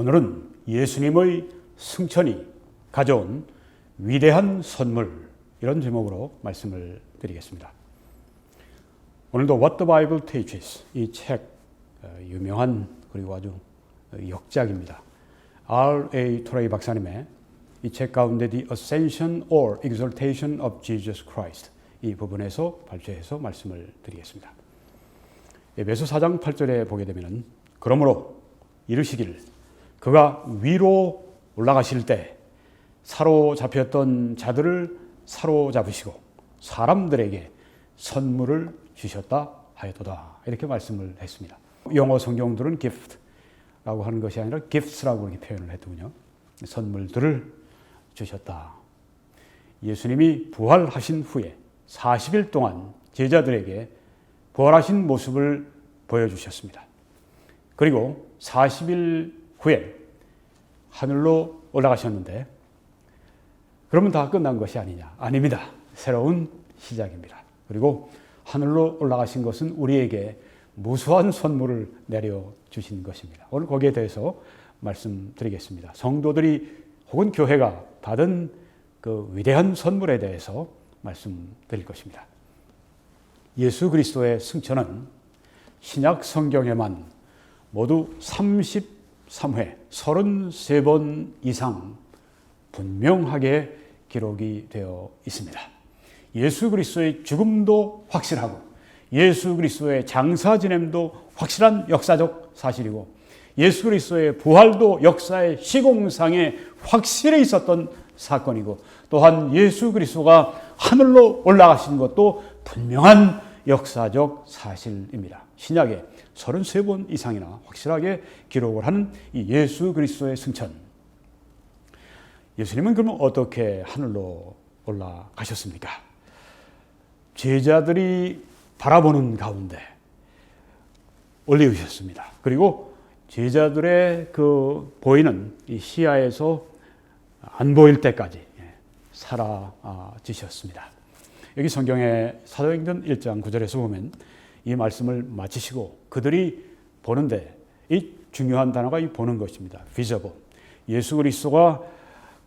오늘은 예수님의 승천이 가져온 위대한 선물, 이런 제목으로 말씀을 드리겠습니다. 오늘도 What the Bible Teaches, 이 책 유명한 그리고 아주 역작입니다. R.A. 토레이 박사님의 이 책 가운데 The Ascension or Exaltation of Jesus Christ, 이 부분에서 발췌해서 말씀을 드리겠습니다. 에베소 4장 8절에 보게 되면 그러므로 이르시기를 그가 위로 올라가실 때 사로잡혔던 자들을 사로잡으시고 사람들에게 선물을 주셨다 하였도다, 이렇게 말씀을 했습니다. 영어 성경들은 gift라고 하는 것이 아니라 gifts라고 이렇게 표현을 했더군요. 선물들을 주셨다. 예수님이 부활하신 후에 40일 동안 제자들에게 부활하신 모습을 보여주셨습니다. 그리고 40일 후에 하늘로 올라가셨는데 그러면 다 끝난 것이 아니냐? 아닙니다. 새로운 시작입니다. 그리고 하늘로 올라가신 것은 우리에게 무수한 선물을 내려주신 것입니다. 오늘 거기에 대해서 말씀드리겠습니다. 성도들이 혹은 교회가 받은 그 위대한 선물에 대해서 말씀드릴 것입니다. 예수 그리스도의 승천은 신약 성경에만 모두 33회, 33번 이상 분명하게 기록이 되어 있습니다. 예수 그리스도의 죽음도 확실하고 예수 그리스도의 장사 지냄도 확실한 역사적 사실이고 예수 그리스도의 부활도 역사의 시공상에 확실히 있었던 사건이고 또한 예수 그리스도가 하늘로 올라가신 것도 분명한 역사적 사실입니다. 신약에 33번 이상이나 확실하게 기록을 하는 이 예수 그리스도의 승천. 예수님은 그러면 어떻게 하늘로 올라가셨습니까? 제자들이 바라보는 가운데 올리우셨습니다. 그리고 제자들의 그 보이는 이 시야에서 안 보일 때까지 사라지셨습니다. 여기 성경의 사도행전 1장 9절에서 보면 이 말씀을 마치시고 그들이 보는데 이 중요한 단어가 이 보는 것입니다. visible. 예수 그리스도가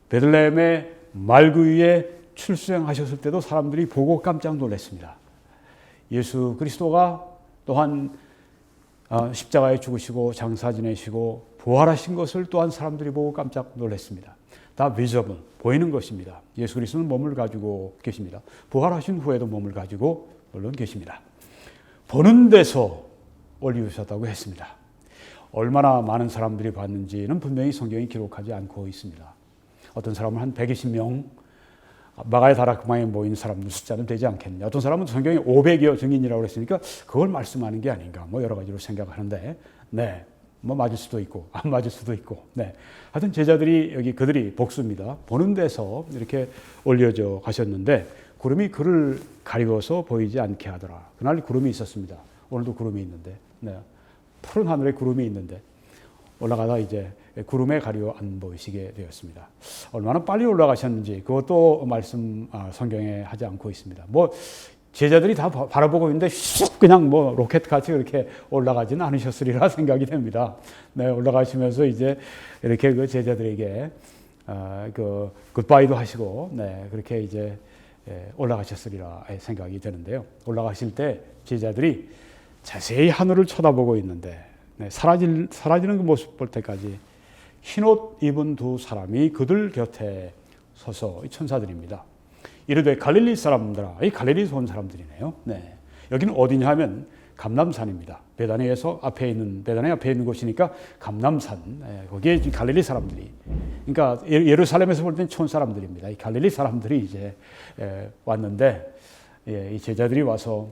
베들레헴의 말구 위에 출생하셨을 때도 사람들이 보고 깜짝 놀랐습니다. 예수 그리스도가 또한 십자가에 죽으시고 장사 지내시고 부활하신 것을 또한 사람들이 보고 깜짝 놀랐습니다. 다 visible, 보이는 것입니다. 예수 그리스도는 몸을 가지고 계십니다. 부활하신 후에도 몸을 가지고 물론 계십니다. 보는 데서 올리우셨다고 했습니다. 얼마나 많은 사람들이 봤는지는 분명히 성경이 기록하지 않고 있습니다. 어떤 사람은 한 120명, 마가의 다락방에 모인 사람들 숫자는 되지 않겠냐. 어떤 사람은 성경에 500여 증인이라고 했으니까 그걸 말씀하는 게 아닌가. 여러 가지로 생각하는데, 네. 맞을 수도 있고, 안 맞을 수도 있고, 네. 하여튼 제자들이 여기 그들이 복수입니다. 보는 데서 이렇게 올려져 가셨는데, 구름이 그를 가리워서 보이지 않게 하더라. 그날 구름이 있었습니다. 오늘도 구름이 있는데, 네. 푸른 하늘에 구름이 있는데, 올라가다 이제 구름에 가리워 안 보이시게 되었습니다. 얼마나 빨리 올라가셨는지 그것도 말씀 성경에 하지 않고 있습니다. 제자들이 다 바라보고 있는데 슉 그냥 로켓같이 그렇게 올라가지는 않으셨으리라 생각이 됩니다. 네, 올라가시면서 이제 이렇게 그 제자들에게 그 굿바이도 하시고 네, 그렇게 이제 올라가셨으리라 생각이 되는데요. 올라가실 때 제자들이 자세히 하늘을 쳐다보고 있는데 네, 사라지는 그 모습 볼 때까지 흰옷 입은 두 사람이 그들 곁에 서서 천사들입니다. 이르되 갈릴리 사람들아, 이 갈릴리에서 온 사람들이네요. 네. 여기는 어디냐 하면 감람산입니다. 베다니 앞에 있는 곳이니까 감람산. 네. 거기에 갈릴리 사람들이. 그러니까 예루살렘에서 볼 때는 촌 사람들입니다. 이 갈릴리 사람들이 이제 왔는데 이 제자들이 와서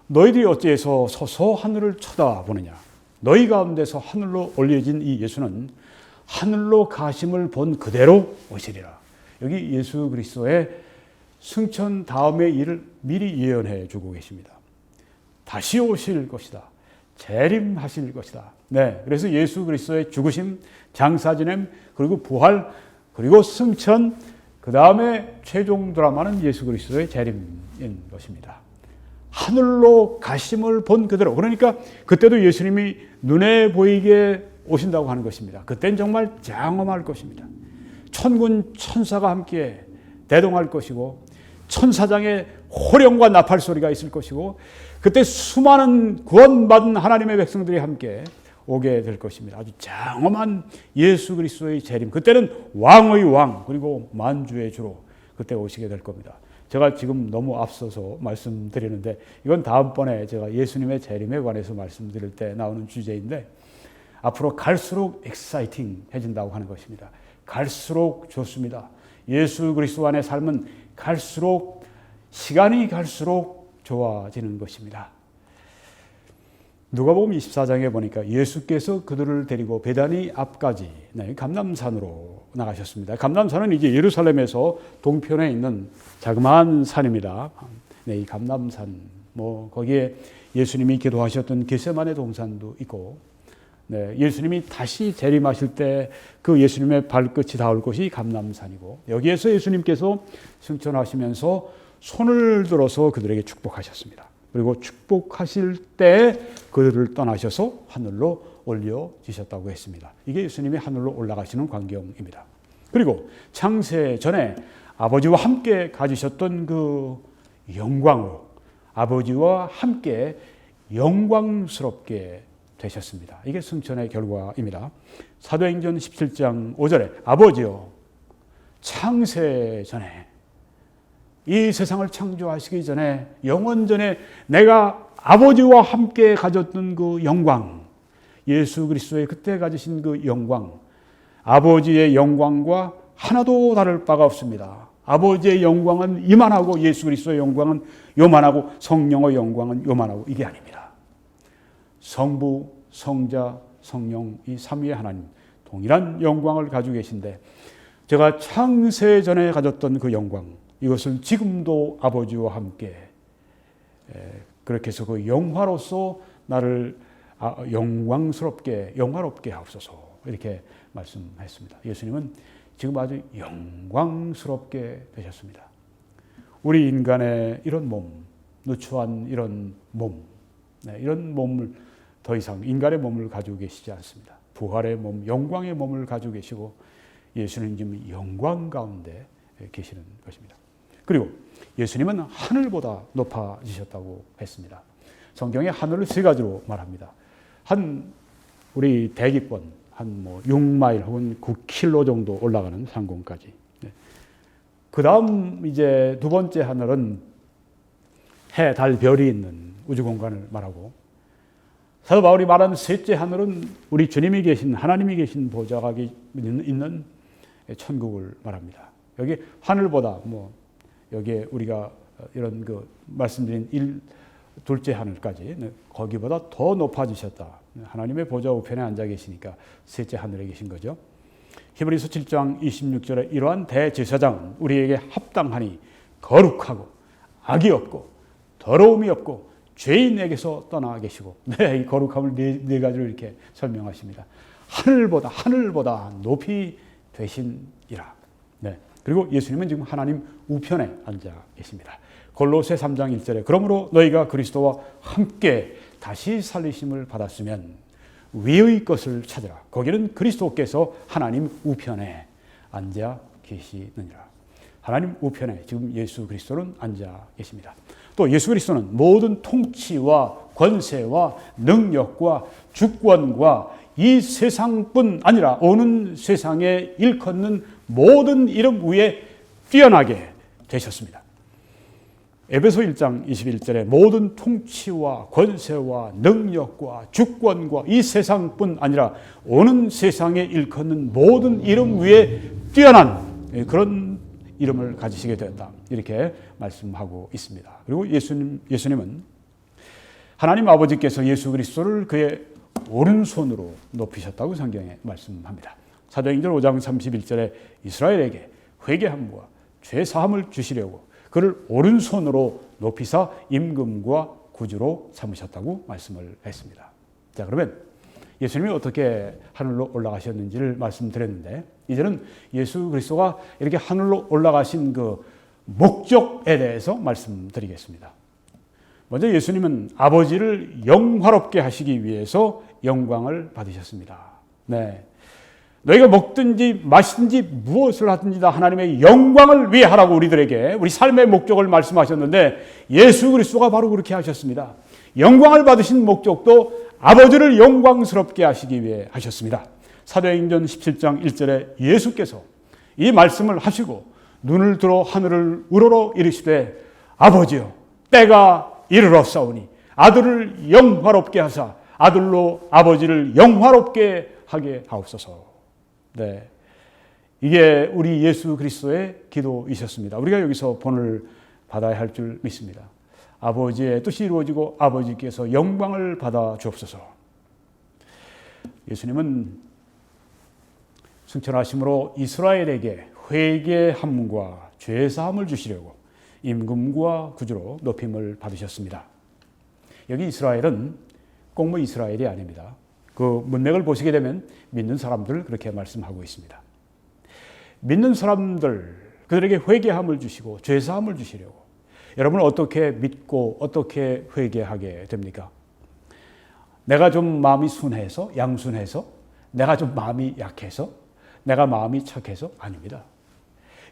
너희들이 어찌해서 서서 하늘을 쳐다보느냐? 너희 가운데서 하늘로 올려진 이 예수는 하늘로 가심을 본 그대로 오시리라. 여기 예수 그리스도의 승천 다음의 일을 미리 예언해 주고 계십니다. 다시 오실 것이다. 재림하실 것이다. 네, 그래서 예수 그리스도의 죽으심, 장사 지냄, 그리고 부활, 그리고 승천, 그 다음에 최종 드라마는 예수 그리스도의 재림인 것입니다. 하늘로 가심을 본 그대로. 그러니까 그때도 예수님이 눈에 보이게 오신다고 하는 것입니다. 그땐 정말 장엄할 것입니다. 천군 천사가 함께 대동할 것이고 천사장의 호령과 나팔 소리가 있을 것이고 그때 수많은 구원받은 하나님의 백성들이 함께 오게 될 것입니다. 아주 장엄한 예수 그리스도의 재림. 그때는 왕의 왕 그리고 만주의 주로 그때 오시게 될 겁니다. 제가 지금 너무 앞서서 말씀드리는데 이건 다음번에 제가 예수님의 재림에 관해서 말씀드릴 때 나오는 주제인데 앞으로 갈수록 엑사이팅해진다고 하는 것입니다. 갈수록 좋습니다. 예수 그리스도 안의 삶은 갈수록 시간이 갈수록 좋아지는 것입니다. 누가복음 24장에 보니까 예수께서 그들을 데리고 베다니 앞까지 감람산으로 나가셨습니다. 감람산은 이제 예루살렘에서 동편에 있는 자그마한 산입니다. 이 감람산, 거기에 예수님이 기도하셨던 겟세마네 동산도 있고, 예수님이 다시 재림하실 때 그 예수님의 발끝이 닿을 곳이 감람산이고, 여기에서 예수님께서 승천하시면서 손을 들어서 그들에게 축복하셨습니다. 그리고 축복하실 때 그들을 떠나셔서 하늘로 올려지셨다고 했습니다. 이게 예수님이 하늘로 올라가시는 광경입니다. 그리고 창세 전에 아버지와 함께 가지셨던 그 영광으로 아버지와 함께 영광스럽게 되셨습니다. 이게 승천의 결과입니다. 사도행전 17장 5절에 아버지여 창세 전에 이 세상을 창조하시기 전에 영원 전에 내가 아버지와 함께 가졌던 그 영광, 예수 그리스도의 그때 가지신 그 영광, 아버지의 영광과 하나도 다를 바가 없습니다. 아버지의 영광은 이만하고 예수 그리스도의 영광은 요만하고 성령의 영광은 요만하고 이게 아닙니다. 성부, 성자, 성령 이 삼위의 하나님 동일한 영광을 가지고 계신데 제가 창세 전에 가졌던 그 영광 이것은 지금도 아버지와 함께 그렇게 해서 그 영화로서 나를 영광스럽게 영화롭게 하옵소서 이렇게 말씀했습니다. 예수님은 지금 아주 영광스럽게 되셨습니다. 우리 인간의 이런 몸, 누추한 이런 몸, 이런 몸을 더 이상 인간의 몸을 가지고 계시지 않습니다. 부활의 몸, 영광의 몸을 가지고 계시고 예수님 지금 영광 가운데 계시는 것입니다. 그리고 예수님은 하늘보다 높아지셨다고 했습니다. 성경에 하늘을 세 가지로 말합니다. 우리 대기권, 6마일 혹은 9km 정도 올라가는 상공까지. 그 다음 이제 두 번째 하늘은 해, 달, 별이 있는 우주 공간을 말하고 사도 바울이 말하는 셋째 하늘은 우리 주님이 계신, 하나님이 계신 보좌가 있는 천국을 말합니다. 여기 하늘보다 여기에 우리가 이런 말씀드린 둘째 하늘까지 거기보다 더 높아지셨다. 하나님의 보좌 우편에 앉아 계시니까 셋째 하늘에 계신 거죠. 히브리서 7장 26절에 이러한 대제사장은 우리에게 합당하니 거룩하고 악이 없고 더러움이 없고 죄인에게서 떠나 계시고 이 거룩함을 네 가지로 이렇게 설명하십니다. 하늘보다 높이 되신이라. 그리고 예수님은 지금 하나님 우편에 앉아 계십니다. 골로새 3장 1절에 그러므로 너희가 그리스도와 함께 다시 살리심을 받았으면 위의 것을 찾으라. 거기는 그리스도께서 하나님 우편에 앉아 계시느니라. 하나님 우편에 지금 예수 그리스도는 앉아 계십니다. 또 예수 그리스도는 모든 통치와 권세와 능력과 주권과 이 세상뿐 아니라 오는 세상에 일컫는 모든 이름 위에 뛰어나게 되셨습니다. 에베소 1장 21절에 모든 통치와 권세와 능력과 주권과 이 세상뿐 아니라 오는 세상에 일컫는 모든 이름 위에 뛰어난 그런 이름을 가지시게 되었다. 이렇게 말씀하고 있습니다. 그리고 예수님은 하나님 아버지께서 예수 그리스도를 그의 오른손으로 높이셨다고 성경에 말씀합니다. 사도행전 5장 31절에 이스라엘에게 회개함과 죄사함을 주시려고 그를 오른손으로 높이사 임금과 구주로 삼으셨다고 말씀을 했습니다. 자, 그러면 예수님이 어떻게 하늘로 올라가셨는지를 말씀드렸는데 이제는 예수 그리스도가 이렇게 하늘로 올라가신 그 목적에 대해서 말씀드리겠습니다. 먼저 예수님은 아버지를 영화롭게 하시기 위해서 영광을 받으셨습니다. 네. 너희가 먹든지 마시든지 무엇을 하든지 다 하나님의 영광을 위해 하라고 우리들에게 우리 삶의 목적을 말씀하셨는데 예수 그리스도가 바로 그렇게 하셨습니다. 영광을 받으신 목적도 아버지를 영광스럽게 하시기 위해 하셨습니다. 사도행전 17장 1절에 예수께서 이 말씀을 하시고 눈을 들어 하늘을 우러러 이르시되 아버지여 때가 이르렀사오니 아들을 영화롭게 하사 아들로 아버지를 영화롭게 하게 하옵소서. 네, 이게 우리 예수 그리스도의 기도이셨습니다. 우리가 여기서 본을 받아야 할 줄 믿습니다. 아버지의 뜻이 이루어지고 아버지께서 영광을 받아 주옵소서. 예수님은 승천하심으로 이스라엘에게 회개함과 죄사함을 주시려고 임금과 구주로 높임을 받으셨습니다. 여기 이스라엘은 꼭 뭐 이스라엘이 아닙니다. 그 문맥을 보시게 되면 믿는 사람들 그렇게 말씀하고 있습니다. 믿는 사람들 그들에게 회개함을 주시고 죄사함을 주시려고. 여러분 어떻게 믿고 어떻게 회개하게 됩니까? 내가 좀 마음이 순해서 양순해서 내가 좀 마음이 약해서 내가 마음이 착해서 아닙니다.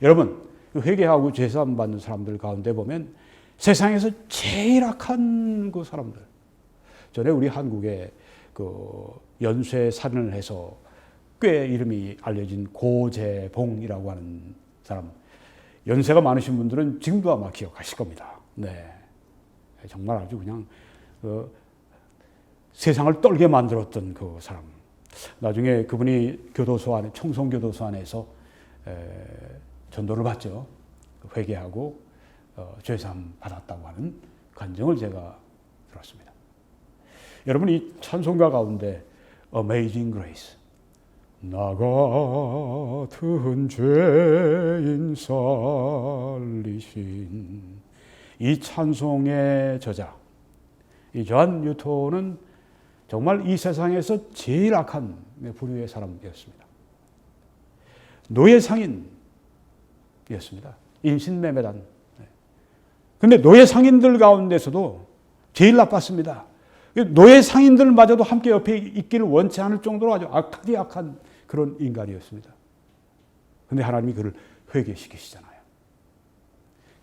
여러분 회개하고 죄사함 받는 사람들 가운데 보면 세상에서 제일 악한 그 사람들. 전에 우리 한국에 그 연쇄 살인을 해서 꽤 이름이 알려진 고재봉이라고 하는 사람. 연세가 많으신 분들은 지금도 아마 기억하실 겁니다. 네, 정말 아주 그냥 세상을 떨게 만들었던 그 사람. 나중에 그분이 교도소 안에 청송교도소 안에서 전도를 받죠. 회개하고 죄사함 받았다고 하는 간증을 제가 들었습니다. 여러분 이 찬송가 가운데 Amazing Grace 나 같은 죄인 살리신 이 찬송의 저자 이 존 뉴턴은 정말 이 세상에서 제일 악한 부류의 사람이었습니다. 노예 상인이었습니다. 인신매매단. 그런데 노예 상인들 가운데서도 제일 나빴습니다. 노예 상인들마저도 함께 옆에 있기를 원치 않을 정도로 아주 악하디 악한 그런 인간이었습니다. 그런데 하나님이 그를 회개시키시잖아요.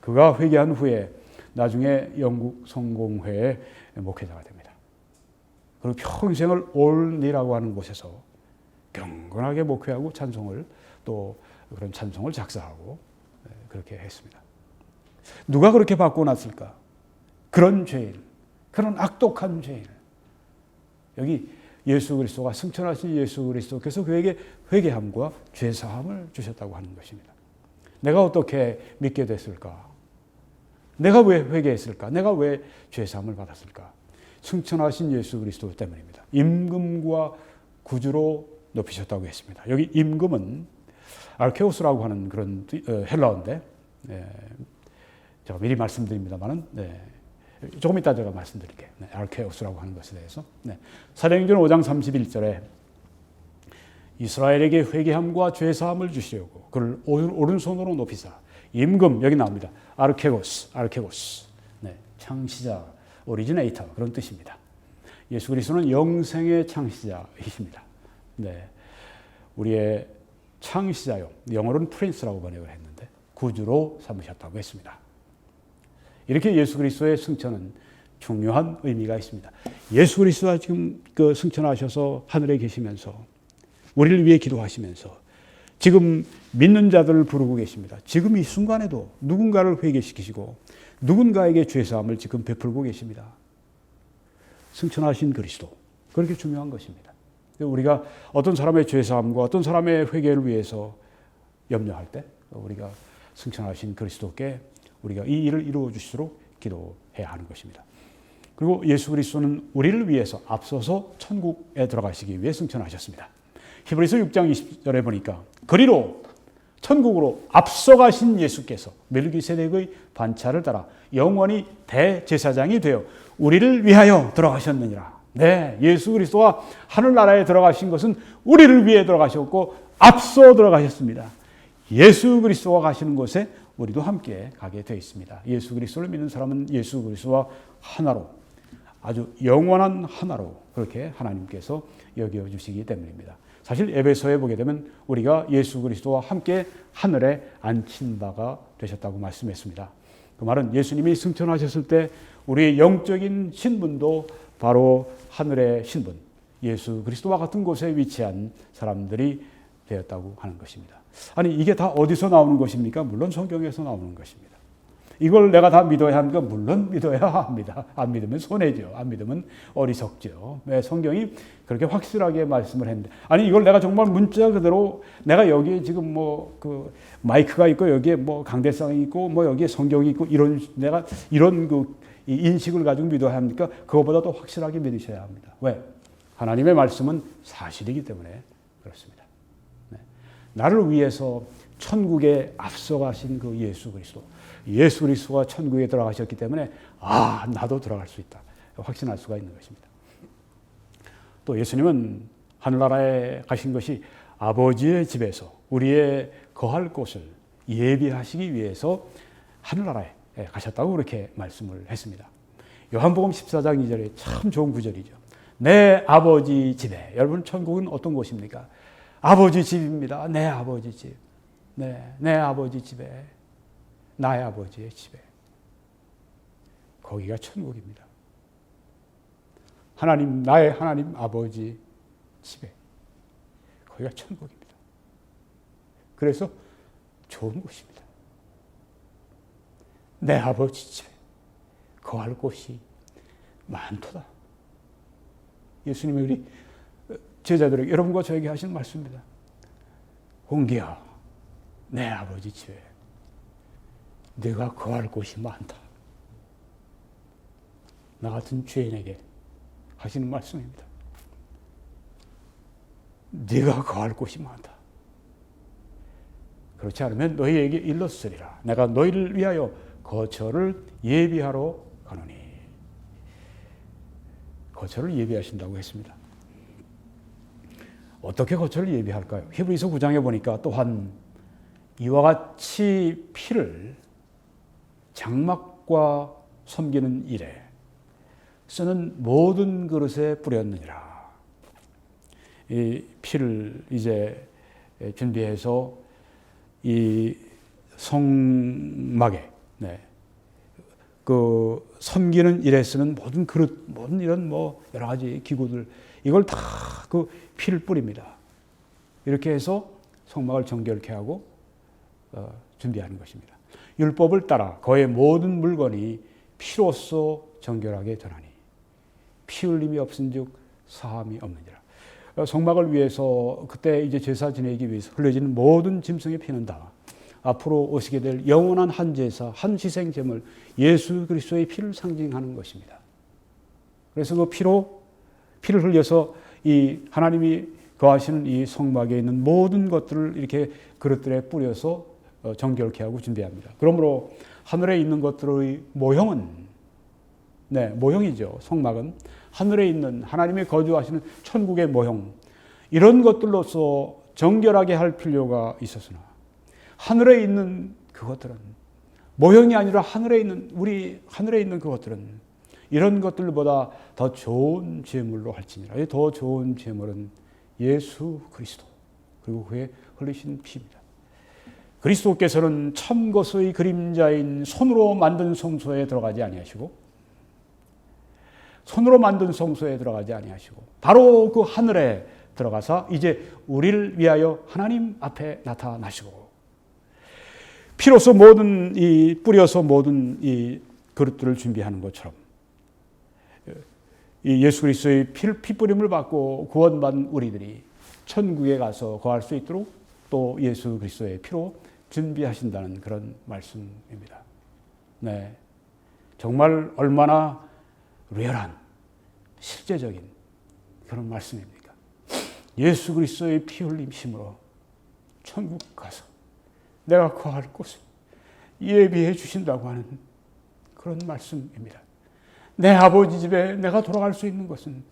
그가 회개한 후에 나중에 영국 성공회의 목회자가 됩니다. 그리고 평생을 올리라고 하는 곳에서 경건하게 목회하고 찬송을 또 그런 찬송을 작사하고 그렇게 했습니다. 누가 그렇게 바꿔놨을까? 그런 죄인, 그런 악독한 죄인. 여기 예수 그리스도가 승천하신 예수 그리스도께서 그에게 회개함과 죄사함을 주셨다고 하는 것입니다. 내가 어떻게 믿게 됐을까? 내가 왜 회개했을까? 내가 왜 죄사함을 받았을까? 승천하신 예수 그리스도 때문입니다. 임금과 구주로 높이셨다고 했습니다. 여기 임금은 알케오스라고 하는 그런 헬라어인데 제가 미리 말씀드립니다만은 조금 이따 제가 말씀드릴게요. 알케오스라고 하는 것에 대해서. 사도행전 5장 31절에 이스라엘에게 회개함과 죄사함을 주시려고 그를 오른손으로 높이사 임금 여기 나옵니다. 아르케고스. 창시자, 오리지네이터 그런 뜻입니다. 예수 그리스도는 영생의 창시자이십니다. 우리의 창시자요. 영어로는 프린스라고 번역을 했는데 구주로 삼으셨다고 했습니다. 이렇게 예수 그리스도의 승천은 중요한 의미가 있습니다. 예수 그리스도가 지금 그 승천하셔서 하늘에 계시면서 우리를 위해 기도하시면서 지금 믿는 자들을 부르고 계십니다. 지금 이 순간에도 누군가를 회개시키시고 누군가에게 죄사함을 지금 베풀고 계십니다. 승천하신 그리스도. 그렇게 중요한 것입니다. 우리가 어떤 사람의 죄사함과 어떤 사람의 회개를 위해서 염려할 때 우리가 승천하신 그리스도께 우리가 이 일을 이루어 주시도록 기도해야 하는 것입니다. 그리고 예수 그리스도는 우리를 위해서 앞서서 천국에 들어가시기 위해 승천하셨습니다. 히브리서 6장 20절에 보니까 그리로 천국으로 앞서가신 예수께서 멜기세덱의 반차를 따라 영원히 대제사장이 되어 우리를 위하여 들어가셨느니라. 네, 예수 그리스도가 하늘나라에 들어가신 것은 우리를 위해 들어가셨고 앞서 들어가셨습니다. 예수 그리스도가 가시는 곳에 우리도 함께 가게 되어 있습니다. 예수 그리스도를 믿는 사람은 예수 그리스도와 하나로 아주 영원한 하나로 그렇게 하나님께서 여겨주시기 때문입니다. 사실 에베소에 보게 되면 우리가 예수 그리스도와 함께 하늘에 앉힌 바가 되셨다고 말씀했습니다. 그 말은 예수님이 승천하셨을 때 우리의 영적인 신분도 바로 하늘의 신분, 예수 그리스도와 같은 곳에 위치한 사람들이 되었다고 하는 것입니다. 아니, 이게 다 어디서 나오는 것입니까? 물론 성경에서 나오는 것입니다. 이걸 내가 다 믿어야 합니까? 물론 믿어야 합니다. 안 믿으면 손해죠. 안 믿으면 어리석죠. 왜 성경이 그렇게 확실하게 말씀을 했는데, 아니 이걸 내가 정말 문자 그대로 내가 여기에 지금 뭐 그 마이크가 있고 여기에 뭐 강대상이 있고 뭐 여기에 성경이 있고 이런 내가 이런 그 인식을 가지고 믿어야 합니까? 그거보다 더 확실하게 믿으셔야 합니다. 왜? 하나님의 말씀은 사실이기 때문에 그렇습니다. 네. 나를 위해서 천국에 앞서가신 그 예수 그리스도가 천국에 들어가셨기 때문에 나도 들어갈 수 있다. 확신할 수가 있는 것입니다. 또 예수님은 하늘나라에 가신 것이 아버지의 집에서 우리의 거할 곳을 예비하시기 위해서 하늘나라에 가셨다고 그렇게 말씀을 했습니다. 요한복음 14장 2절에 참 좋은 구절이죠. 내 아버지 집에. 여러분 천국은 어떤 곳입니까? 아버지 집입니다. 내 아버지 집. 네, 내 아버지 집에. 나의 아버지의 집에. 거기가 천국입니다. 나의 하나님 아버지 집에. 거기가 천국입니다. 그래서 좋은 곳입니다. 내 아버지 집에 거할 곳이 많도다. 예수님이 우리 제자들에게, 여러분과 저에게 하신 말씀입니다. 홍기야, 내 아버지 집에 네가 거할 곳이 많다. 나 같은 죄인에게 하시는 말씀입니다. 네가 거할 곳이 많다. 그렇지 않으면 너희에게 일렀으리라. 내가 너희를 위하여 거처를 예비하러 가노니. 거처를 예비하신다고 했습니다. 어떻게 거처를 예비할까요? 히브리서 9장에 보니까 또한 이와 같이 피를 장막과 섬기는 일에 쓰는 모든 그릇에 뿌렸느니라. 이 피를 이제 준비해서 이 성막에 그 섬기는 일에 쓰는 모든 그릇, 모든 이런 뭐 여러 가지 기구들, 이걸 다 그 피를 뿌립니다. 이렇게 해서 성막을 정결케 하고 준비하는 것입니다. 율법을 따라 거의 모든 물건이 피로써 정결하게 되나니 피 흘림이 없은즉 사함이 없느니라. 성막을 위해서 그때 이제 제사 지내기 위해서 흘려지는 모든 짐승의 피는 다 앞으로 오시게 될 영원한 한 제사, 한 희생 제물 예수 그리스도의 피를 상징하는 것입니다. 그래서 그 피를 흘려서 이 하나님이 거하시는 이 성막에 있는 모든 것들을 이렇게 그릇들에 뿌려서 정결케 하고 준비합니다. 그러므로 하늘에 있는 것들의 모형은, 모형이죠. 성막은 하늘에 있는 하나님이 거주하시는 천국의 모형, 이런 것들로서 정결하게 할 필요가 있었으나 하늘에 있는 그것들은 모형이 아니라 하늘에 있는 그것들은 이런 것들보다 더 좋은 제물로 할지니라. 더 좋은 제물은 예수 그리스도, 그리고 그의 흘리신 피입니다. 그리스도께서는 참 것의 그림자인 손으로 만든 성소에 들어가지 아니하시고 바로 그 하늘에 들어가서 이제 우리를 위하여 하나님 앞에 나타나시고 피로서 뿌려서 모든 이 그릇들을 준비하는 것처럼 이 예수 그리스도의 피 뿌림을 받고 구원받은 우리들이 천국에 가서 거할 수 있도록 또 예수 그리스도의 피로 준비하신다는 그런 말씀입니다. 네, 정말 얼마나 리얼한 실제적인 그런 말씀입니까? 예수 그리스도의 피 흘림 힘으로 천국 가서 내가 거할 곳을 예비해 주신다고 하는 그런 말씀입니다. 내 아버지 집에 내가 돌아갈 수 있는 것은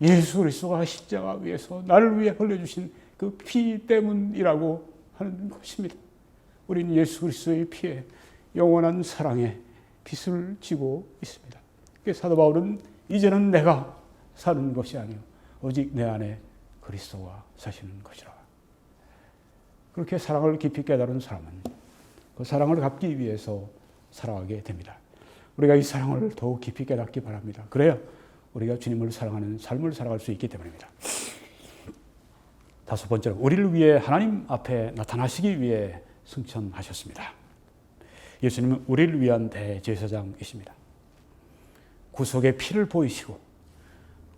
예수 그리스도가 십자가 위에서 나를 위해 흘려주신 그 피 때문이라고 하는 것입니다. 우리는 예수 그리스도의 피에 영원한 사랑의 빚을 지고 있습니다. 사도 바울은 이제는 내가 사는 것이 아니요 오직 내 안에 그리스도가 사시는 것이라. 그렇게 사랑을 깊이 깨달은 사람은 그 사랑을 갚기 위해서 살아가게 됩니다. 우리가 이 사랑을 더욱 깊이 깨닫기 바랍니다. 그래야 우리가 주님을 사랑하는 삶을 살아갈 수 있기 때문입니다. 다섯 번째로 우리를 위해 하나님 앞에 나타나시기 위해 승천하셨습니다. 예수님은 우리를 위한 대제사장이십니다. 구속의 피를 보이시고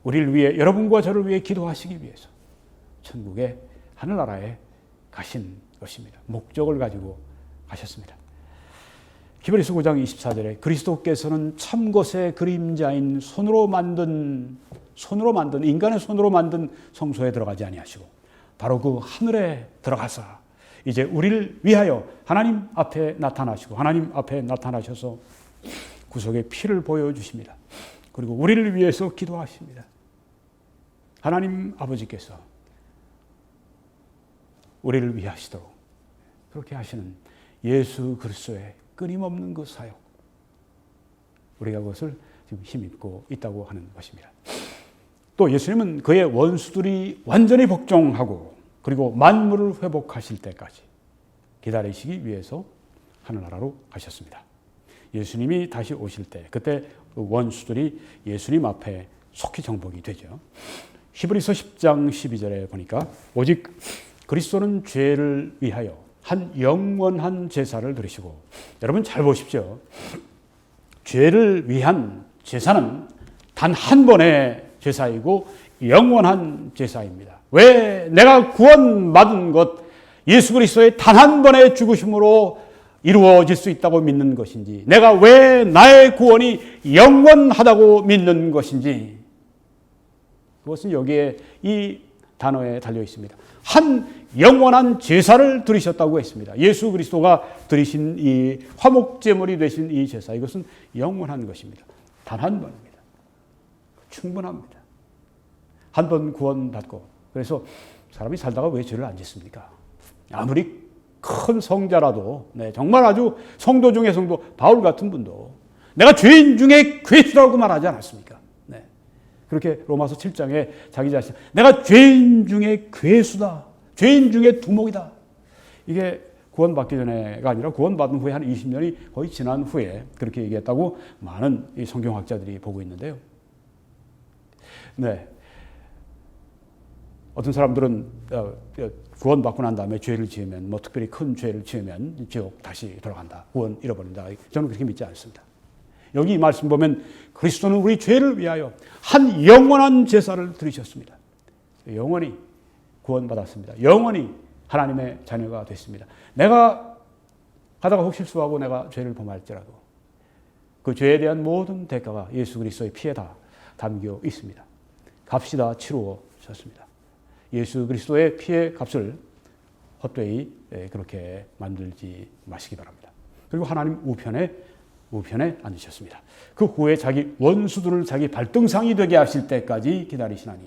우리를 위해 여러분과 저를 위해 기도하시기 위해서 천국의 하늘나라에 가신 것입니다. 목적을 가지고 가셨습니다. 히브리서 9장 24절에 그리스도께서는 참 것의 그림자인 인간의 손으로 만든 성소에 들어가지 아니하시고 바로 그 하늘에 들어가사 이제 우리를 위하여 하나님 앞에 나타나시고 하나님 앞에 나타나셔서 구속의 피를 보여주십니다. 그리고 우리를 위해서 기도하십니다. 하나님 아버지께서 우리를 위하시도록 그렇게 하시는 예수 그리스도의 끊임없는 그 사역, 우리가 그것을 지금 힘입고 있다고 하는 것입니다. 또 예수님은 그의 원수들이 완전히 복종하고 그리고 만물을 회복하실 때까지 기다리시기 위해서 하늘나라로 가셨습니다. 예수님이 다시 오실 때 그때 원수들이 예수님 앞에 속히 정복이 되죠. 히브리서 10장 12절에 보니까 오직 그리스도는 죄를 위하여 한 영원한 제사를 드리시고, 여러분 잘 보십시오. 죄를 위한 제사는 단 한 번의 제사이고 영원한 제사입니다. 왜 내가 구원받은 것, 예수 그리스도의 단 한 번의 죽으심으로 이루어질 수 있다고 믿는 것인지, 내가 왜 나의 구원이 영원하다고 믿는 것인지, 그것은 여기에 이 단어에 달려 있습니다. 한 영원한 제사를 드리셨다고 했습니다. 예수 그리스도가 드리신 이 화목제물이 되신 이 제사, 이것은 영원한 것입니다. 단 한 번입니다. 충분합니다. 한 번 구원받고, 그래서 사람이 살다가 왜 죄를 안 짓습니까? 아무리 큰 성자라도, 정말 아주 성도 중에 성도, 바울 같은 분도 내가 죄인 중에 괴수라고 말하지 않았습니까? 그렇게 로마서 7장에 자기 자신, 내가 죄인 중에 괴수다, 죄인 중에 두목이다. 이게 구원받기 전에가 아니라 구원받은 후에 한 20년이 거의 지난 후에 그렇게 얘기했다고 많은 이 성경학자들이 보고 있는데요. 어떤 사람들은 구원받고 난 다음에 죄를 지으면, 특별히 큰 죄를 지으면 지옥 다시 돌아간다, 구원 잃어버린다. 저는 그렇게 믿지 않습니다. 여기 이 말씀 보면 그리스도는 우리 죄를 위하여 한 영원한 제사를 드리셨습니다. 영원히 구원받았습니다. 영원히 하나님의 자녀가 됐습니다. 내가 가다가 혹 실수하고 내가 죄를 범할지라도 그 죄에 대한 모든 대가가 예수 그리스도의 피에 다 담겨 있습니다. 값이 다 치루어졌습니다. 예수 그리스도의 피의 값을 헛되이 그렇게 만들지 마시기 바랍니다. 그리고 하나님 우편에 앉으셨습니다. 그 후에 자기 원수들을 자기 발등상이 되게 하실 때까지 기다리시나니,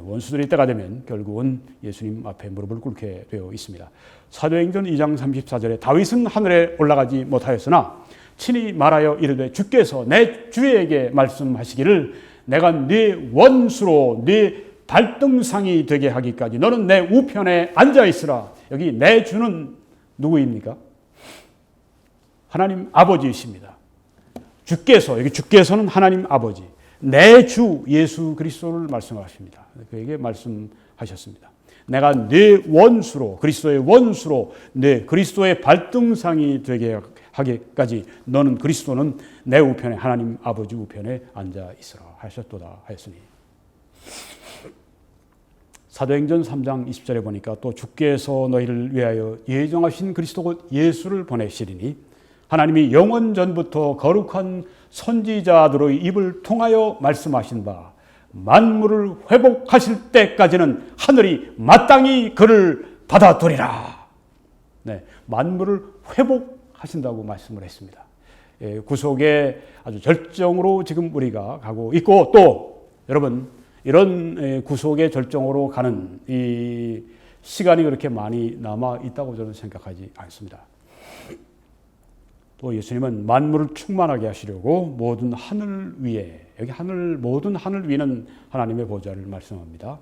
원수들이 때가 되면 결국은 예수님 앞에 무릎을 꿇게 되어 있습니다. 사도행전 2장 34절에 다윗은 하늘에 올라가지 못하였으나 친히 말하여 이르되 주께서 내 주에게 말씀하시기를 내가 네 원수로 네 발등상이 되게 하기까지 너는 내 우편에 앉아 있으라. 여기 내 주는 누구입니까? 하나님 아버지이십니다. 주께서, 여기 주께서는 하나님 아버지, 내 주 예수 그리스도를 말씀하십니다. 그에게 말씀하셨습니다. 내가 네 원수로, 그리스도의 원수로 네 그리스도의 발등상이 되게 하기까지 너는, 그리스도는 내 우편에, 하나님 아버지 우편에 앉아 있으라 하셨도다 하였으니, 사도행전 3장 20절에 보니까 또 주께서 너희를 위하여 예정하신 그리스도 곧 예수를 보내시리니 하나님이 영원 전부터 거룩한 선지자들의 입을 통하여 말씀하신 바 만물을 회복하실 때까지는 하늘이 마땅히 그를 받아들이라. 만물을 회복하신다고 말씀을 했습니다. 구속의 아주 절정으로 지금 우리가 가고 있고, 또 여러분 이런 구속의 절정으로 가는 이 시간이 그렇게 많이 남아 있다고 저는 생각하지 않습니다. 또 예수님은 만물을 충만하게 하시려고 모든 하늘 위에, 여기 모든 하늘 위는 하나님의 보좌를 말씀합니다.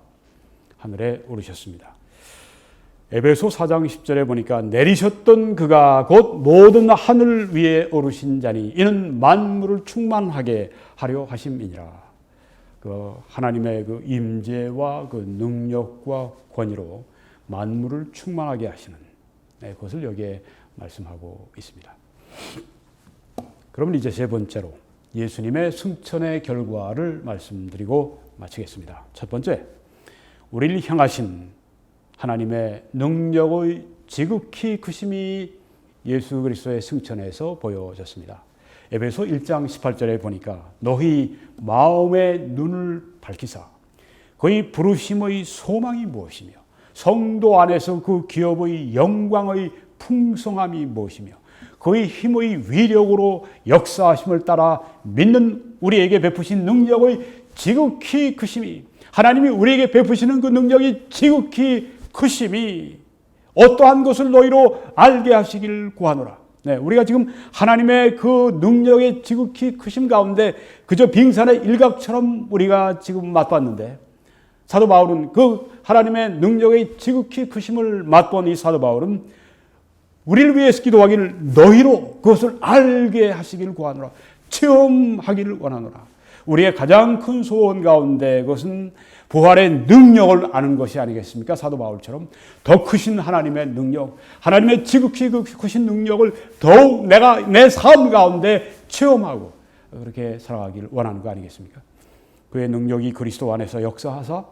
하늘에 오르셨습니다. 에베소 4장 10절에 보니까 내리셨던 그가 곧 모든 하늘 위에 오르신 자니 이는 만물을 충만하게 하려 하심이니라. 그 하나님의 그 임재와 그 능력과 권위로 만물을 충만하게 하시는, 그것을 여기에 말씀하고 있습니다. 그러면 이제 세 번째로 예수님의 승천의 결과를 말씀드리고 마치겠습니다. 첫 번째, 우리를 향하신 하나님의 능력의 지극히 크심이 예수 그리스도의 승천에서 보여졌습니다. 에베소 1장 18절에 보니까 너희 마음의 눈을 밝히사 그의 부르심의 소망이 무엇이며 성도 안에서 그 기업의 영광의 풍성함이 무엇이며 그의 힘의 위력으로 역사하심을 따라 믿는 우리에게 베푸신 능력의 지극히 크심이, 하나님이 우리에게 베푸시는 그 능력이 지극히 크심이 어떠한 것을 너희로 알게 하시길 구하노라. 우리가 지금 하나님의 그 능력의 지극히 크심 가운데 그저 빙산의 일각처럼 우리가 지금 맛봤는데, 사도 바울은 그 하나님의 능력의 지극히 크심을 맛본 이 사도 바울은 우리를 위해서 기도하기를 너희로 그것을 알게 하시기를 구하노라, 체험하기를 원하노라. 우리의 가장 큰 소원 가운데 그것은 부활의 능력을 아는 것이 아니겠습니까? 사도 바울처럼 더 크신 하나님의 능력, 하나님의 지극히 크신 능력을 더욱 내가 내 삶 가운데 체험하고 그렇게 살아가기를 원하는 거 아니겠습니까? 그의 능력이 그리스도 안에서 역사하사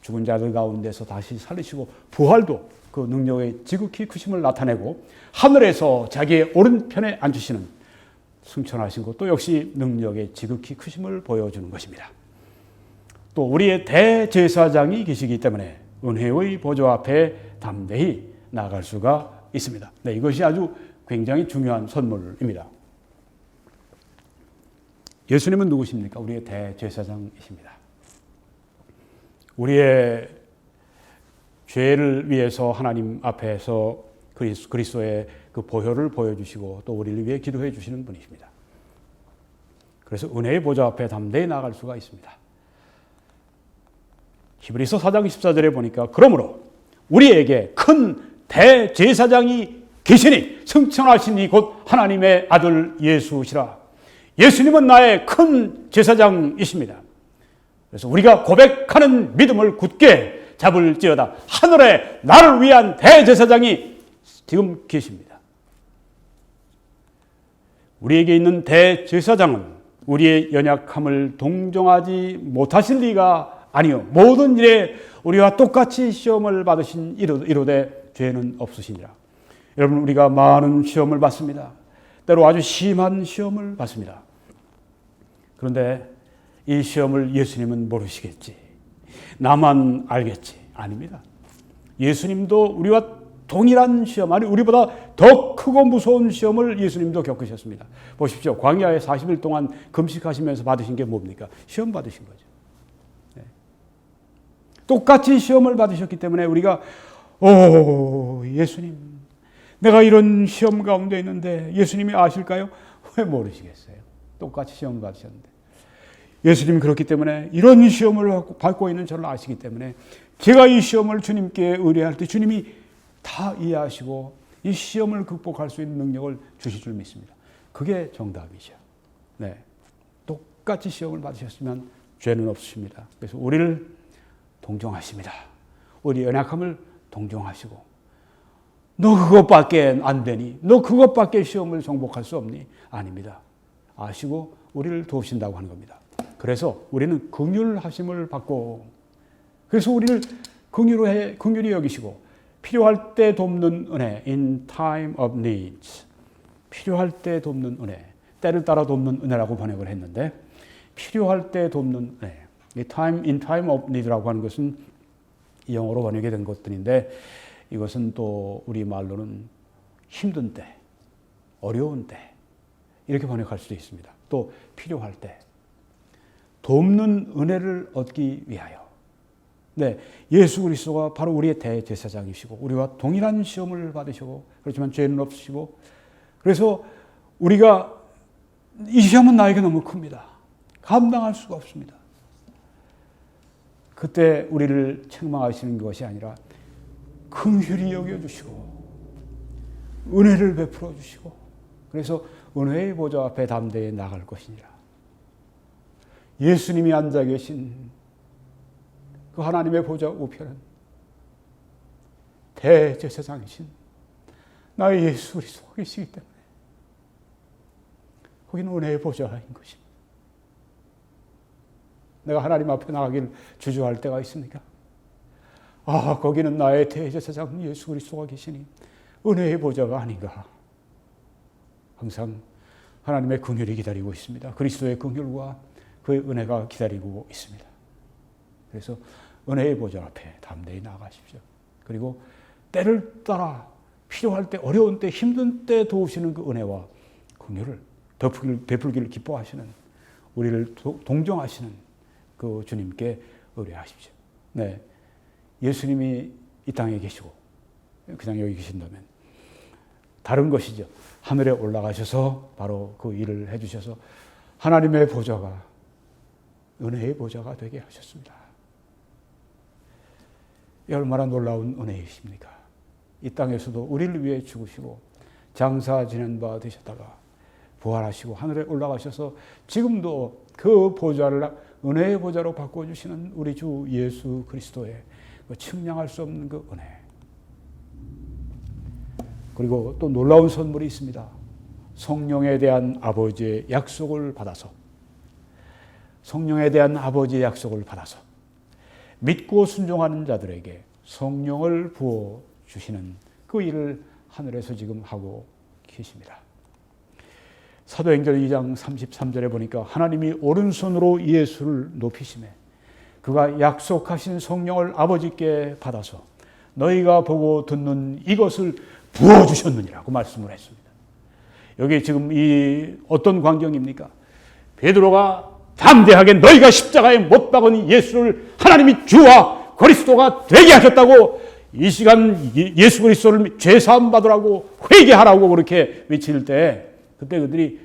죽은 자들 가운데서 다시 살리시고, 부활도 그 능력의 지극히 크심을 나타내고 하늘에서 자기의 오른편에 앉으시는, 승천하신 것도 역시 능력의 지극히 크심을 보여주는 것입니다. 또 우리의 대제사장이 계시기 때문에 은혜의 보좌 앞에 담대히 나아갈 수가 있습니다. 이것이 아주 굉장히 중요한 선물입니다. 예수님은 누구십니까? 우리의 대제사장이십니다. 우리의 죄를 위해서 하나님 앞에서 그리스도의 그 보혈을 보여주시고 또 우리를 위해 기도해 주시는 분이십니다. 그래서 은혜의 보좌 앞에 담대히 나아갈 수가 있습니다. 히브리서 4장 14절에 보니까 그러므로 우리에게 큰 대제사장이 계시니 승천하시니 곧 하나님의 아들 예수시라. 예수님은 나의 큰 제사장이십니다. 그래서 우리가 고백하는 믿음을 굳게 잡을지어다 하늘에 나를 위한 대제사장이 지금 계십니다. 우리에게 있는 대제사장은 우리의 연약함을 동정하지 못하실 리가 아니요 모든 일에 우리와 똑같이 시험을 받으신 이로되 죄는 없으시니라. 여러분, 우리가 많은 시험을 받습니다. 때로 아주 심한 시험을 받습니다. 그런데 이 시험을 예수님은 모르시겠지, 나만 알겠지. 아닙니다. 예수님도 우리와 동일한 시험, 아니 우리보다 더 크고 무서운 시험을 예수님도 겪으셨습니다. 보십시오. 광야에 40일 동안 금식하시면서 받으신 게 뭡니까? 시험 받으신 거죠. 똑같이 시험을 받으셨기 때문에 우리가 예수님, 내가 이런 시험 가운데 있는데 예수님이 아실까요? 왜 모르시겠어요? 똑같이 시험 받으셨는데. 예수님이 그렇기 때문에 이런 시험을 받고 있는 저를 아시기 때문에 제가 이 시험을 주님께 의뢰할 때 주님이 다 이해하시고 이 시험을 극복할 수 있는 능력을 주실 줄 믿습니다. 그게 정답이죠. 똑같이 시험을 받으셨으면 죄는 없으십니다. 그래서 우리를 동정하십니다. 우리 연약함을 동정하시고, 너 그것밖에 안 되니? 너 그것밖에 시험을 정복할 수 없니? 아닙니다. 아시고 우리를 도우신다고 하는 겁니다. 그래서 우리는 긍휼하심을 받고, 그래서 우리를 긍휼히 여기시고 필요할 때 돕는 은혜, in time of needs, 필요할 때 돕는 은혜, 때를 따라 돕는 은혜라고 번역을 했는데, 필요할 때 돕는 은혜, in time of need라고 하는 것은 영어로 번역이 된 것들인데, 이것은 또 우리 말로는 힘든 때, 어려운 때 이렇게 번역할 수도 있습니다. 또 필요할 때 돕는 은혜를 얻기 위하여. 예수 그리스도가 바로 우리의 대제사장이시고 우리와 동일한 시험을 받으시고, 그렇지만 죄는 없으시고, 그래서 우리가 이 시험은 나에게 너무 큽니다. 감당할 수가 없습니다. 그때 우리를 책망하시는 것이 아니라 긍휼히 여겨주시고 은혜를 베풀어 주시고 그래서 은혜의 보좌 앞에 담대히 나갈 것이니라. 예수님이 앉아 계신 그 하나님의 보좌 우편은 대제사장이신 나의 예수 그리스도가 계시기 때문에 거기는 은혜의 보좌인 것입니다. 내가 하나님 앞에 나가길 주저할 때가 있습니까? 아, 거기는 나의 대제사장 예수 그리스도가 계시니 은혜의 보좌가 아닌가. 항상 하나님의 긍휼이 기다리고 있습니다. 그리스도의 긍휼과 그의 은혜가 기다리고 있습니다. 그래서 은혜의 보좌 앞에 담대히 나아가십시오. 그리고 때를 따라 필요할 때, 어려운 때, 힘든 때 도우시는 그 은혜와 긍휼을 베풀기를 기뻐하시는, 우리를 동정하시는 그 주님께 의뢰하십시오. 네, 예수님이 이 땅에 계시고 그냥 여기 계신다면 다른 것이죠. 하늘에 올라가셔서 바로 그 일을 해주셔서 하나님의 보좌가 은혜의 보좌가 되게 하셨습니다. 이 얼마나 놀라운 은혜이십니까? 이 땅에서도 우리를 위해 죽으시고 장사 지낸 바 되셨다가 부활하시고 하늘에 올라가셔서 지금도 그 보좌를 은혜의 보좌로 바꿔주시는 우리 주 예수 그리스도의 그 측량할 수 없는 그 은혜. 그리고 또 놀라운 선물이 있습니다. 성령에 대한 아버지의 약속을 받아서, 성령에 대한 아버지의 약속을 받아서 믿고 순종하는 자들에게 성령을 부어주시는 그 일을 하늘에서 지금 하고 계십니다. 사도행전 2장 33절에 보니까 하나님이 오른손으로 예수를 높이시매 그가 약속하신 성령을 아버지께 받아서 너희가 보고 듣는 이것을 부어주셨느니라고 말씀을 했습니다. 여기 지금 이 어떤 광경입니까? 베드로가 담대하게 너희가 십자가에 못 박은 예수를 하나님이 주와 그리스도가 되게 하셨다고 이 시간 예수 그리스도를 죄사함 받으라고 회개하라고 그렇게 외칠 때 그때 그들이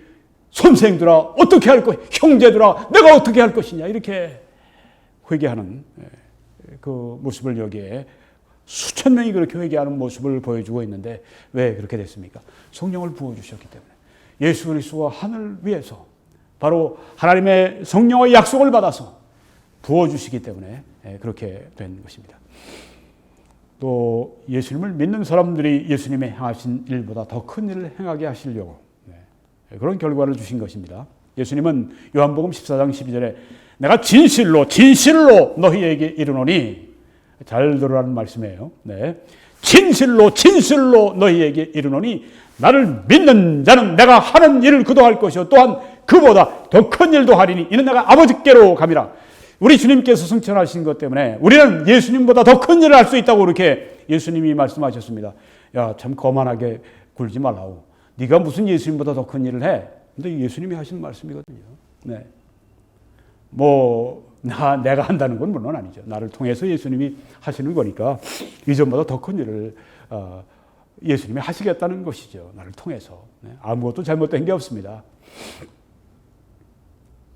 선생들아 어떻게 할 것, 형제들아 내가 어떻게 할 것이냐 이렇게 회개하는 그 모습을 여기에 수천 명이 그렇게 회개하는 모습을 보여주고 있는데 왜 그렇게 됐습니까? 성령을 부어주셨기 때문에. 예수 그리스도와 하늘 위에서 바로 하나님의 성령의 약속을 받아서 부어주시기 때문에 그렇게 된 것입니다. 또 예수님을 믿는 사람들이 예수님의 행하신 일보다 더 큰 일을 행하게 하시려고 그런 결과를 주신 것입니다. 예수님은 요한복음 14장 12절에 내가 진실로 진실로 너희에게 이르노니, 잘 들으라는 말씀이에요. 네. 진실로 진실로 너희에게 이르노니 나를 믿는 자는 내가 하는 일을 그도 할 것이요 또한 그보다 더 큰 일도 하리니 이는 내가 아버지께로 감이라. 우리 주님께서 승천하신 것 때문에 우리는 예수님보다 더 큰 일을 할 수 있다고 그렇게 예수님이 말씀하셨습니다. 야, 참 거만하게 굴지 말라고. 네가 무슨 예수님보다 더 큰 일을 해? 근데 예수님이 하신 말씀이거든요. 네. 내가 한다는 건 물론 아니죠. 나를 통해서 예수님이 하시는 거니까 이전보다 더 큰 일을 예수님이 하시겠다는 것이죠. 나를 통해서. 네. 아무것도 잘못된 게 없습니다.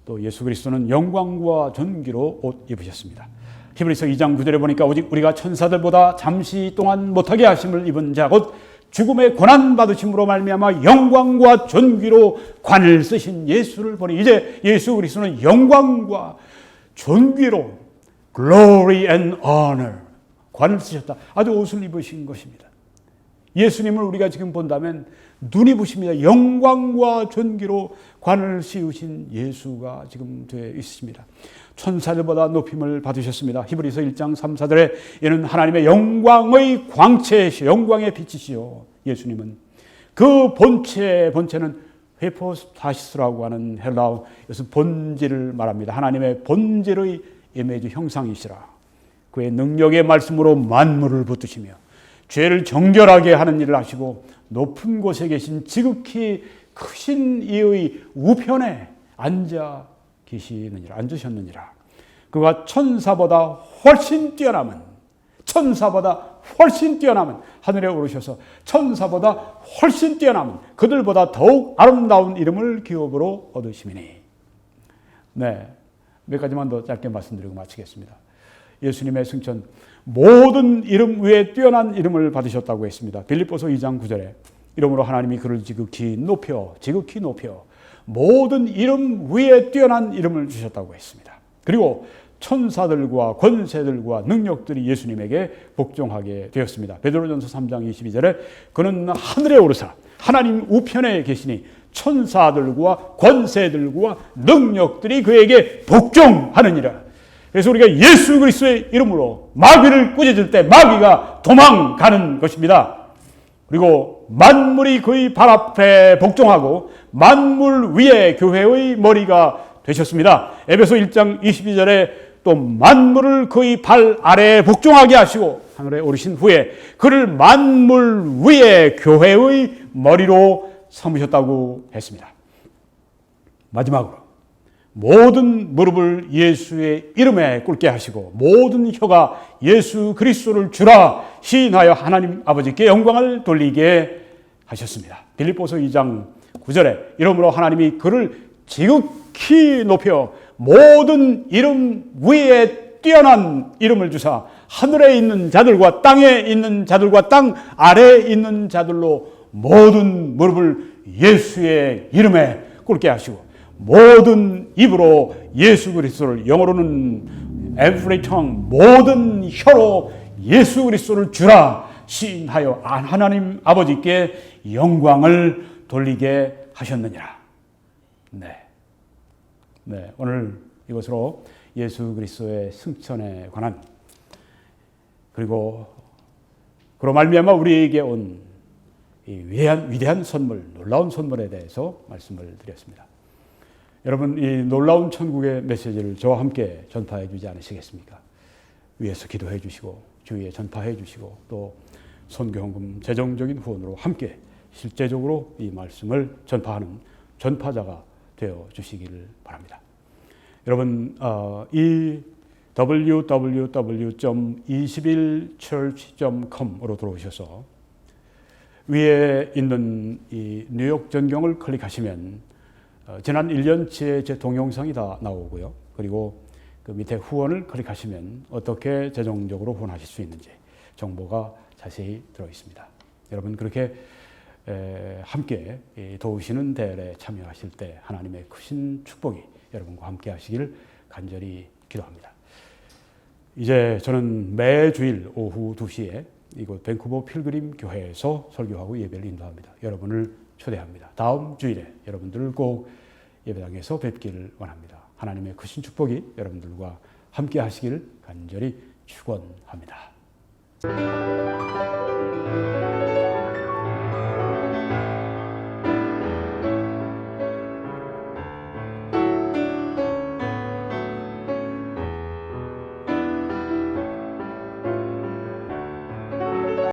또 예수 그리스도는 영광과 존귀로 옷 입으셨습니다. 히브리서 2장 9절에 보니까 오직 우리가 천사들보다 잠시 동안 못하게 하심을 입은 자 곧 죽음의 고난 받으심으로 말미암아 영광과 존귀로 관을 쓰신 예수를 보니 이제 예수 그리스도는 영광과 존귀로 glory and honor 관을 쓰셨다. 아주 옷을 입으신 것입니다. 예수님을 우리가 지금 본다면 눈이 부십니다. 영광과 존귀로 관을 씌우신 예수가 지금 되어 있습니다. 천사들보다 높임을 받으셨습니다. 히브리서 1장 3, 4절에 이는 하나님의 영광의 광채시요 영광의 빛이시요. 예수님은 그 본체는 헤포스타시스라고 하는 헬라어, 이것은 본질을 말합니다. 하나님의 본질의 이미지 형상이시라. 그의 능력의 말씀으로 만물을 붙드시며 죄를 정결하게 하는 일을 하시고 높은 곳에 계신 지극히 크신 이의 우편에 앉으셨느니라. 그가 천사보다 훨씬 뛰어남은 천사보다 훨씬 뛰어남은, 하늘에 오르셔서 천사보다 훨씬 뛰어남은 그들보다 더욱 아름다운 이름을 기업으로 얻으시미니. 네, 몇 가지만 더 짧게 말씀드리고 마치겠습니다. 예수님의 승천, 모든 이름 위에 뛰어난 이름을 받으셨다고 했습니다. 빌립보서 2장 9절에 이름으로 하나님이 그를 지극히 높여 모든 이름 위에 뛰어난 이름을 주셨다고 했습니다. 그리고 천사들과 권세들과 능력들이 예수님에게 복종하게 되었습니다. 베드로전서 3장 22절에 그는 하늘에 오르사 하나님 우편에 계시니 천사들과 권세들과 능력들이 그에게 복종하느니라. 그래서 우리가 예수 그리스도의 이름으로 마귀를 꾸짖을 때 마귀가 도망가는 것입니다. 그리고 만물이 그의 발 앞에 복종하고 만물 위에 교회의 머리가 되셨습니다. 에베소 1장 22절에 또 만물을 그의 발 아래에 복종하게 하시고 하늘에 오르신 후에 그를 만물 위에 교회의 머리로 삼으셨다고 했습니다. 마지막으로 모든 무릎을 예수의 이름에 꿇게 하시고 모든 혀가 예수 그리스도를 주라 시인하여 하나님 아버지께 영광을 돌리게 하셨습니다. 빌립보서 2장 9절에 이러므로 하나님이 그를 지극히 높여 모든 이름 위에 뛰어난 이름을 주사 하늘에 있는 자들과 땅에 있는 자들과 땅 아래에 있는 자들로 모든 무릎을 예수의 이름에 꿇게 하시고 모든 입으로 예수 그리스도를, 영어로는 every tongue, 모든 혀로 예수 그리스도를 주라 시인하여 하나님 아버지께 영광을 돌리게 하셨느니라. 네, 오늘 이것으로 예수 그리스도의 승천에 관한 그리고 그로 말미암아 우리에게 온 이 위대한 선물, 놀라운 선물에 대해서 말씀을 드렸습니다. 여러분, 이 놀라운 천국의 메시지를 저와 함께 전파해 주지 않으시겠습니까? 위에서 기도해 주시고 주위에 전파해 주시고 또 선교헌금 재정적인 후원으로 함께 실제적으로 이 말씀을 전파하는 전파자가 되어 주시기를 바랍니다. 여러분, 이 www.21church.com으로 들어오셔서 위에 있는 이 뉴욕 전경을 클릭하시면 지난 1년치의 제 동영상이 다 나오고요. 그리고 그 밑에 후원을 클릭하시면 어떻게 재정적으로 후원하실 수 있는지 정보가 자세히 들어 있습니다. 여러분, 그렇게 함께 도우시는 대회에 참여하실 때 하나님의 크신 축복이 여러분과 함께 하시기를 간절히 기도합니다. 이제 저는 매주일 오후 2시에 이곳 밴쿠버 필그림 교회에서 설교하고 예배를 인도합니다. 여러분을 초대합니다. 다음 주일에 여러분들을 꼭 예배당에서 뵙기를 원합니다. 하나님의 크신 축복이 여러분들과 함께 하시기를 간절히 축원합니다.